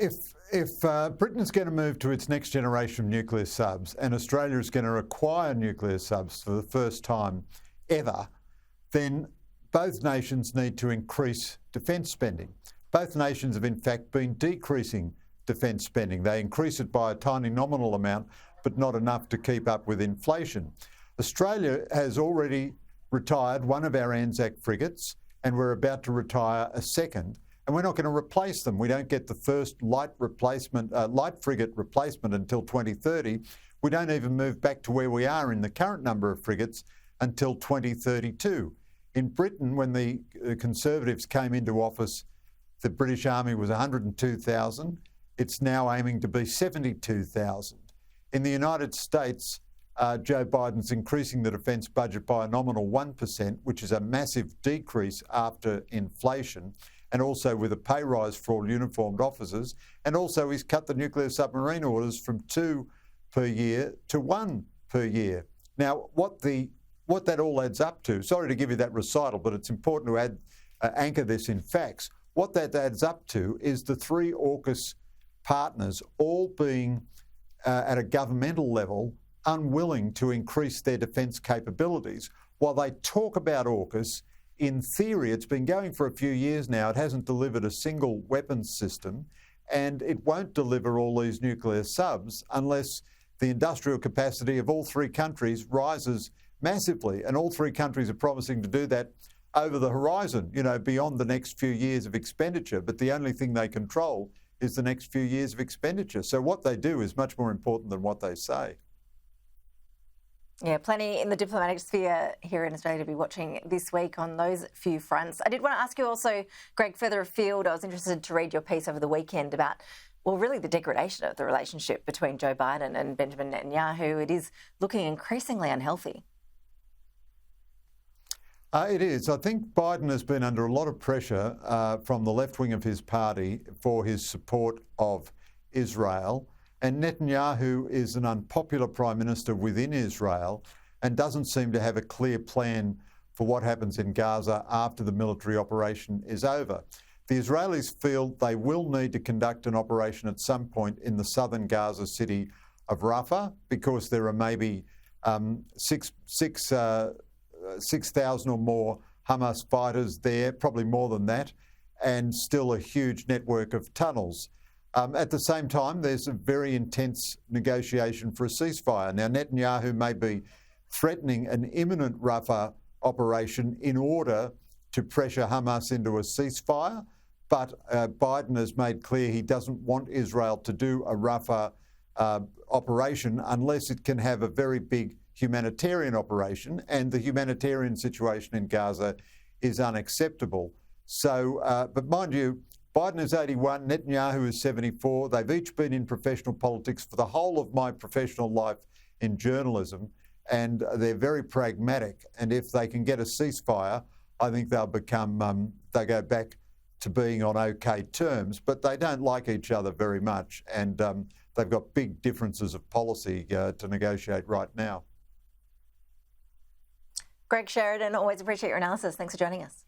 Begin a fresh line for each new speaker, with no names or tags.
If Britain's going to move to its next generation of nuclear subs and Australia is going to acquire nuclear subs for the first time ever, then both nations need to increase defence spending. Both nations have in fact been decreasing defence spending. They increase it by a tiny nominal amount, but not enough to keep up with inflation. Australia has already retired one of our Anzac frigates, and we're about to retire a second. And we're not going to replace them. We don't get the first light frigate replacement until 2030. We don't even move back to where we are in the current number of frigates until 2032. In Britain, when the Conservatives came into office, the British Army was 102,000. It's now aiming to be 72,000. In the United States, Joe Biden's increasing the defence budget by a nominal 1%, which is a massive decrease after inflation, and also with a pay rise for all uniformed officers. And also he's cut the nuclear submarine orders from 2 per year to 1 per year. Now, what that all adds up to, sorry to give you that recital, but it's important to anchor this in facts. What that adds up to is the three AUKUS partners all being, at a governmental level, unwilling to increase their defence capabilities. While they talk about AUKUS, in theory, it's been going for a few years now. It hasn't delivered a single weapons system, and it won't deliver all these nuclear subs unless the industrial capacity of all three countries rises massively. And all three countries are promising to do that over the horizon, beyond the next few years of expenditure. But the only thing they control is the next few years of expenditure. So what they do is much more important than what they say.
Yeah, plenty in the diplomatic sphere here in Australia to be watching this week on those few fronts. I did want to ask you also, Greg, further afield, I was interested to read your piece over the weekend about, well, really the degradation of the relationship between Joe Biden and Benjamin Netanyahu. It is looking increasingly unhealthy.
It is. I think Biden has been under a lot of pressure from the left wing of his party for his support of Israel. And Netanyahu is an unpopular prime minister within Israel and doesn't seem to have a clear plan for what happens in Gaza after the military operation is over. The Israelis feel they will need to conduct an operation at some point in the southern Gaza city of Rafah because there are maybe 6,000 or more Hamas fighters there, probably more than that, and still a huge network of tunnels. At the same time, there's a very intense negotiation for a ceasefire. Now, Netanyahu may be threatening an imminent Rafah operation in order to pressure Hamas into a ceasefire, but Biden has made clear he doesn't want Israel to do a Rafah operation unless it can have a very big humanitarian operation, and the humanitarian situation in Gaza is unacceptable. So, but mind you, Biden is 81, Netanyahu is 74. They've each been in professional politics for the whole of my professional life in journalism, and they're very pragmatic. And if they can get a ceasefire, I think they'll they'll go back to being on okay terms, but they don't like each other very much, and they've got big differences of policy to negotiate right now.
Greg Sheridan, always appreciate your analysis. Thanks for joining us.